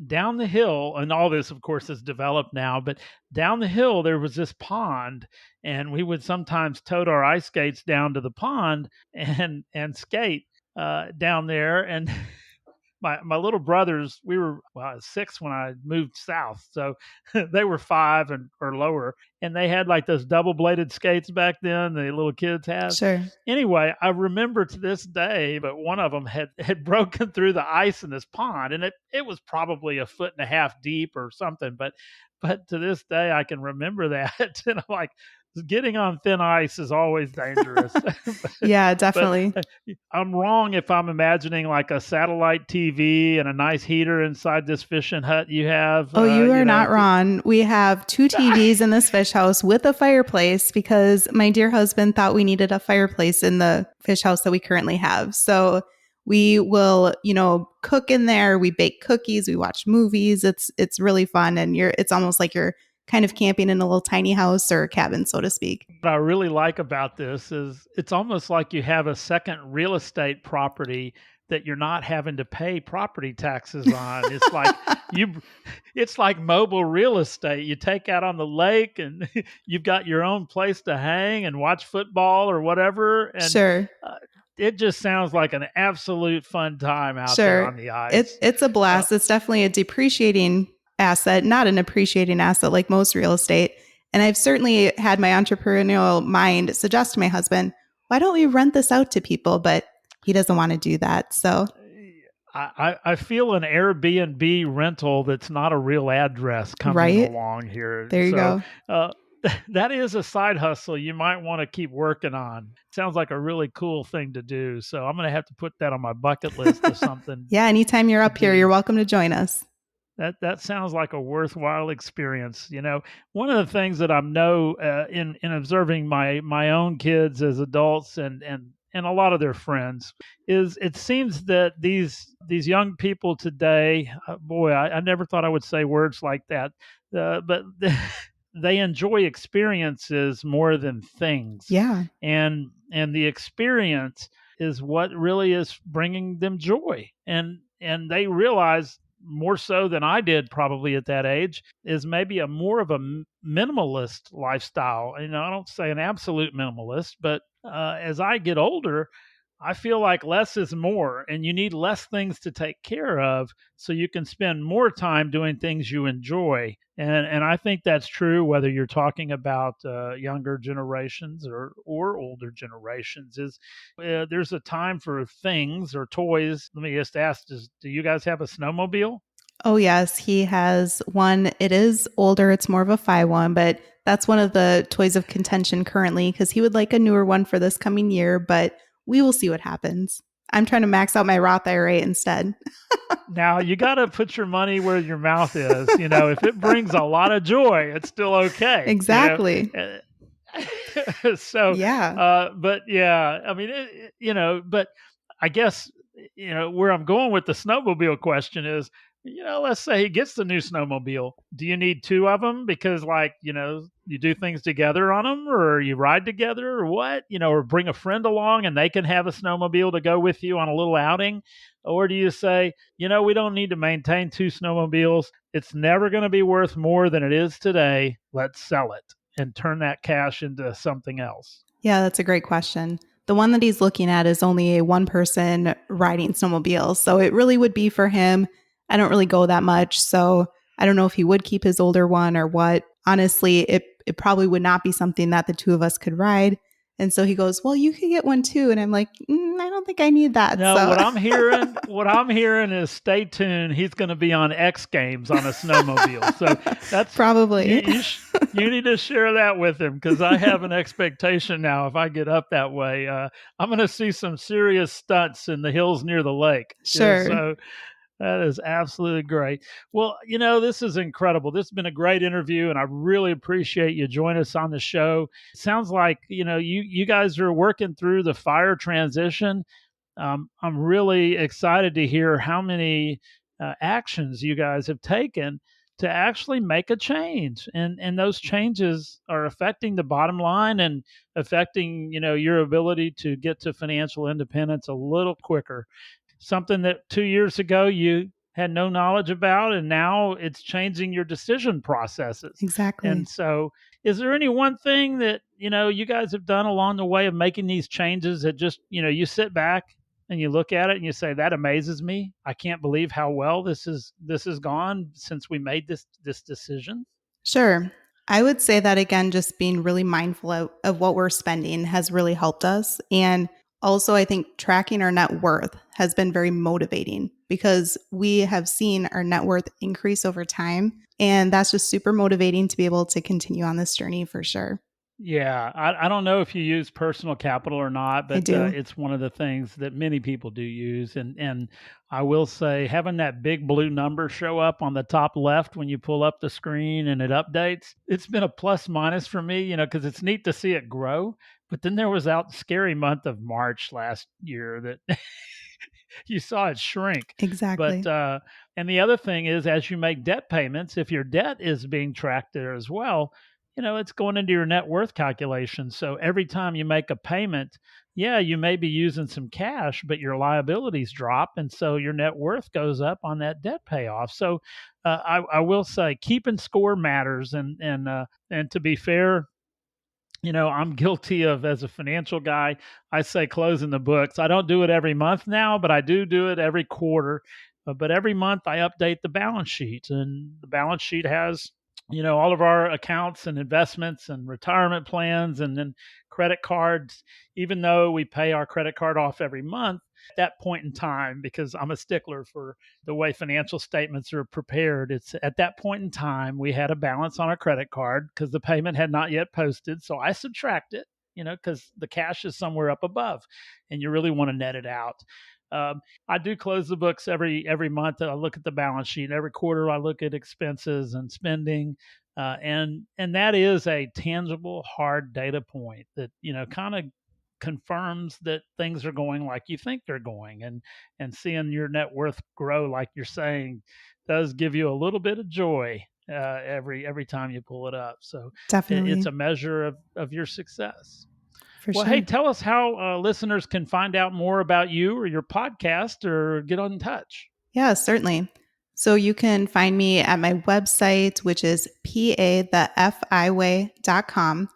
Down the hill, and all this, of course, is developed now, but down the hill there was this pond, and we would sometimes tote our ice skates down to the pond and skate down there. And my little brothers, I was 6 when I moved south, so they were 5 or lower, and they had like those double bladed skates back then the little kids had. Sure. Anyway, I remember to this day, but one of them had broken through the ice in this pond, and it was probably a foot and a half deep or something, but to this day I can remember that. And I'm like, getting on thin ice is always dangerous. Yeah, definitely. But I'm wrong if I'm imagining like a satellite TV and a nice heater inside this fishing hut you have. Oh, you are not wrong. We have 2 TVs in this fish house with a fireplace because my dear husband thought we needed a fireplace in the fish house that we currently have. So we will, cook in there. We bake cookies. We watch movies. It's really fun, and it's almost like you're kind of camping in a little tiny house or cabin, so to speak. What I really like about this is it's almost like you have a second real estate property that you're not having to pay property taxes on. It's like mobile real estate. You take out on the lake and you've got your own place to hang and watch football or whatever. And Sure. It just sounds like an absolute fun time out there on the ice. It's a blast. It's definitely a depreciating asset, not an appreciating asset like most real estate. And I've certainly had my entrepreneurial mind suggest to my husband, why don't we rent this out to people? But he doesn't want to do that. So, I feel an Airbnb rental that's not a real address coming right? along here. There you So go. that is a side hustle you might want to keep working on. Sounds like a really cool thing to do. So I'm going to have to put that on my bucket list of something. Yeah, anytime you're to up here, do. you're welcome to join us. That sounds like a worthwhile experience. One of the things that I know in observing my own kids as adults and a lot of their friends is it seems that these young people today, boy, I never thought I would say words like that, but they enjoy experiences more than things. Yeah. And the experience is what really is bringing them joy, and they realize more so than I did probably at that age, is maybe a more of a minimalist lifestyle. I don't say an absolute minimalist, but as I get older, I feel like less is more, and you need less things to take care of so you can spend more time doing things you enjoy. And I think that's true whether you're talking about younger generations or older generations. There's a time for things or toys. Let me just ask: do you guys have a snowmobile? Oh, yes. He has one. It is older. It's more of a Phi one, but that's one of the toys of contention currently because he would like a newer one for this coming year, but we will see what happens. I'm trying to max out my Roth IRA instead. Now you got to put your money where your mouth is. If it brings a lot of joy, it's still okay. Exactly. So, Yeah. but yeah, I mean, but I guess, where I'm going with the snowmobile question is, let's say he gets the new snowmobile. Do you need two of them? Because you do things together on them, or you ride together, or what, or bring a friend along and they can have a snowmobile to go with you on a little outing. Or do you say, we don't need to maintain two snowmobiles. It's never going to be worth more than it is today. Let's sell it and turn that cash into something else. Yeah, that's a great question. The one that he's looking at is only a one person riding snowmobile. So it really would be for him. I don't really go that much. So I don't know if he would keep his older one or what. Honestly, it probably would not be something that the two of us could ride. And so he goes, well, you could get one too. And I'm like, I don't think I need that. No, so. what I'm hearing is stay tuned. He's going to be on X Games on a snowmobile. So that's probably you need to share that with him, because I have an expectation now. If I get up that way, I'm going to see some serious stunts in the hills near the lake. Sure. So that is absolutely great. Well, this is incredible. This has been a great interview, and I really appreciate you joining us on the show. It sounds like, you guys are working through the fire transition. I'm really excited to hear how many actions you guys have taken to actually make a change. And those changes are affecting the bottom line and affecting, your ability to get to financial independence a little quicker. Something that 2 years ago you had no knowledge about, and now it's changing your decision processes. Exactly. And so, is there any one thing that, you guys have done along the way of making these changes that just, you sit back and you look at it and you say, that amazes me. I can't believe how well this has gone since we made this decision? Sure. I would say that again, just being really mindful of what we're spending has really helped us. And also, I think tracking our net worth has been very motivating because we have seen our net worth increase over time. And that's just super motivating to be able to continue on this journey for sure. Yeah, I don't know if you use personal capital or not, I but do. it's one of the things that many people do use. And I will say, having that big blue number show up on the top left when you pull up the screen and it updates, it's been a plus minus for me, because it's neat to see it grow. But then there was that scary month of March last year that you saw it shrink. Exactly. But and the other thing is, as you make debt payments, if your debt is being tracked there as well, it's going into your net worth calculation. So every time you make a payment, yeah, you may be using some cash, but your liabilities drop. And so your net worth goes up on that debt payoff. So I will say keeping score matters. And to be fair, I'm guilty of, as a financial guy, I say closing the books. I don't do it every month now, but I do it every quarter. But every month I update the balance sheet, and the balance sheet has all of our accounts and investments and retirement plans and then credit cards, even though we pay our credit card off every month at that point in time, because I'm a stickler for the way financial statements are prepared. It's at that point in time, we had a balance on our credit card because the payment had not yet posted. So I subtract it, because the cash is somewhere up above and you really want to net it out. I do close the books every month. I look at the balance sheet. Every quarter, I look at expenses and spending, and that is a tangible, hard data point that kind of confirms that things are going like you think they're going, and seeing your net worth grow, like you're saying, does give you a little bit of joy every time you pull it up. So it's Definitely. a measure of your success. For Well, sure. hey, tell us how listeners can find out more about you or your podcast or get in touch. Yeah, certainly. So you can find me at my website, which is pathefiway.com.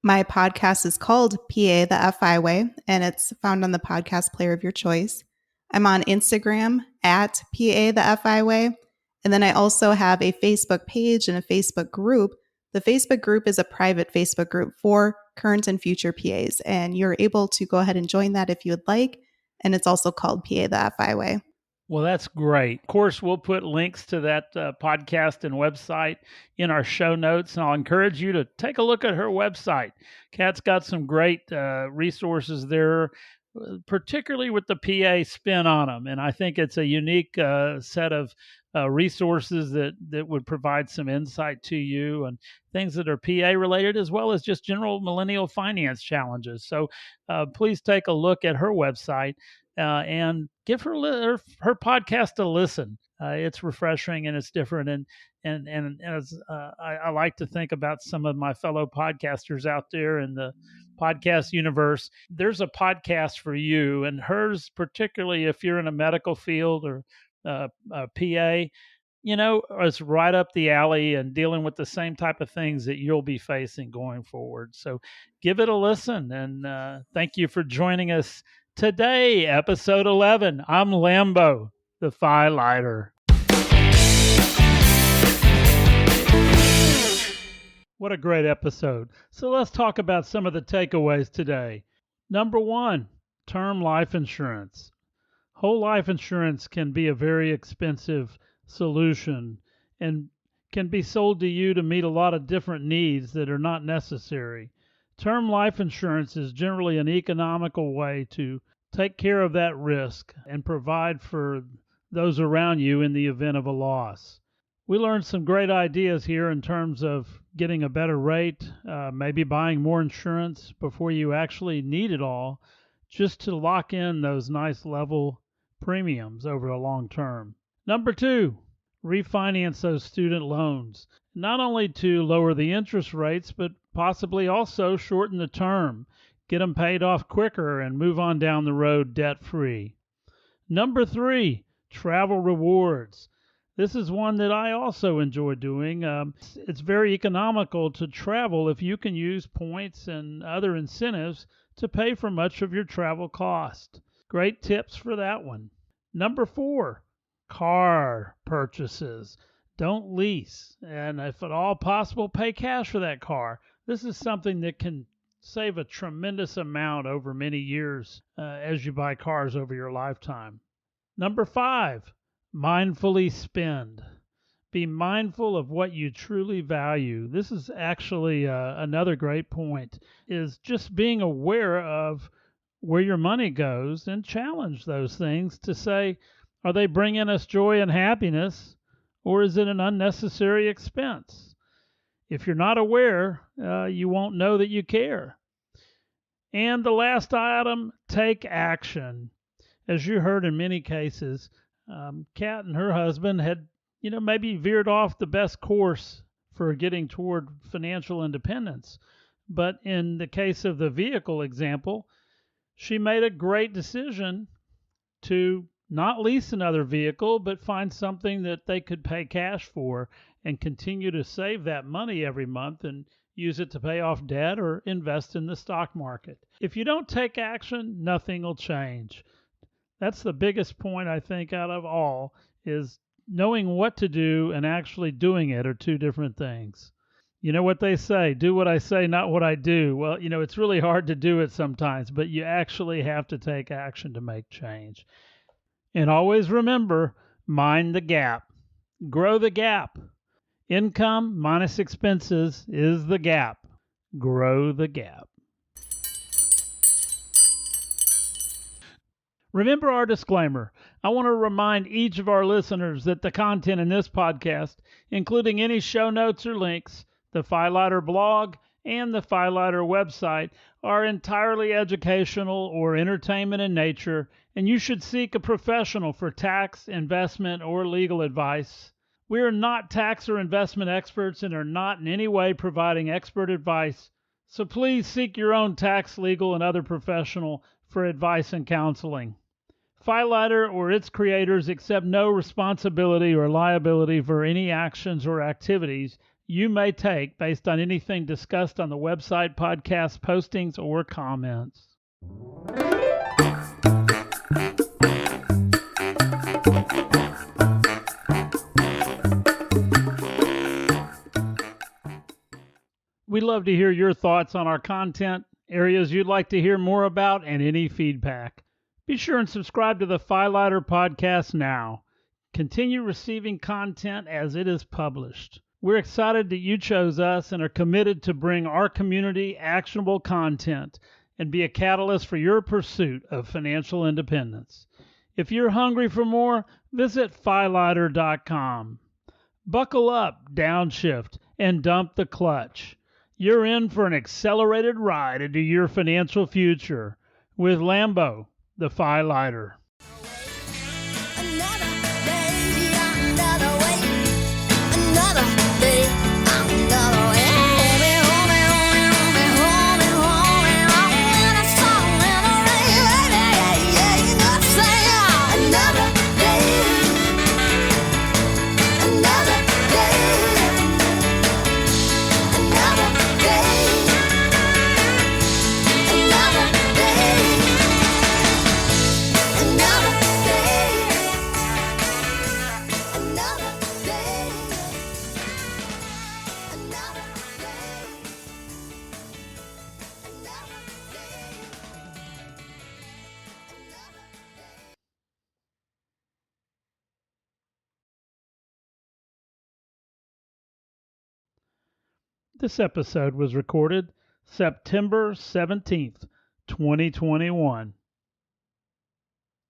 My podcast is called PA the FI Way, and it's found on the podcast player of your choice. I'm on Instagram at PA the FI Way. And then I also have a Facebook page and a Facebook group. The Facebook group is a private Facebook group for current and future PAs, and you're able to go ahead and join that if you would like. And it's also called PA the FI Way. Well, that's great. Of course, we'll put links to that podcast and website in our show notes. And I'll encourage you to take a look at her website. Kat's got some great resources there, particularly with the PA spin on them. And I think it's a unique set of resources that would provide some insight to you and things that are PA related, as well as just general millennial finance challenges. So please take a look at her website. And give her podcast a listen. It's refreshing and it's different. And as I like to think about some of my fellow podcasters out there in the podcast universe, there's a podcast for you, and hers, particularly if you're in a medical field or a PA, is right up the alley and dealing with the same type of things that you'll be facing going forward. So give it a listen, and thank you for joining us today, episode 11. I'm Lambo, the Filighter. What a great episode. So let's talk about some of the takeaways today. Number 1, term life insurance. Whole life insurance can be a very expensive solution and can be sold to you to meet a lot of different needs that are not necessary. Term life insurance is generally an economical way to take care of that risk and provide for those around you in the event of a loss. We learned some great ideas here in terms of getting a better rate, maybe buying more insurance before you actually need it all, just to lock in those nice level premiums over a long term. Number 2, refinance those student loans, not only to lower the interest rates, but possibly also shorten the term, get them paid off quicker, and move on down the road debt-free. Number 3, travel rewards. This is one that I also enjoy doing. It's very economical to travel if you can use points and other incentives to pay for much of your travel cost. Great tips for that one. Number 4, car purchases. Don't lease, and if at all possible, pay cash for that car. This is something that can save a tremendous amount over many years as you buy cars over your lifetime. Number 5, mindfully spend. Be mindful of what you truly value. This is actually another great point, is just being aware of where your money goes and challenge those things to say, are they bringing us joy and happiness, or is it an unnecessary expense? If you're not aware, you won't know that you care. And the last item, take action. As you heard in many cases, Kat and her husband had, maybe veered off the best course for getting toward financial independence. But in the case of the vehicle example, she made a great decision to not lease another vehicle, but find something that they could pay cash for and continue to save that money every month and use it to pay off debt or invest in the stock market. If you don't take action, nothing will change. That's the biggest point, I think, out of all, is Knowing what to do and actually doing it are two different things. You know what they say, do what I say, not what I do. Well, it's really hard to do it sometimes, but you actually have to take action to make change. And always remember, mind the gap. Grow the gap. Income minus expenses is the gap. Grow the gap. Remember our disclaimer. I want to remind each of our listeners that the content in this podcast, including any show notes or links, the Filighter blog, and the Filighter website, are entirely educational or entertainment in nature, and you should seek a professional for tax, investment, or legal advice. We are not tax or investment experts and are not in any way providing expert advice, so please seek your own tax, legal, and other professional for advice and counseling. Filighter or its creators accept no responsibility or liability for any actions or activities you may take based on anything discussed on the website, podcast postings, or comments. We'd love to hear your thoughts on our content, areas you'd like to hear more about, and any feedback. Be sure and subscribe to the Filighter Podcast now. Continue receiving content as it is published. We're excited that you chose us and are committed to bring our community actionable content and be a catalyst for your pursuit of financial independence. If you're hungry for more, visit Filighter.com. Buckle up, downshift, and dump the clutch. You're in for an accelerated ride into your financial future with Lambo, the Filighter. Another day, another way. Another day, another way. Hold me, hold me, hold me, hold me, hold me, hold me. And a song in the rain, baby, yeah, you know what I'm saying. Another day, another day, another day, another day. Another This episode was recorded September 17th, 2021.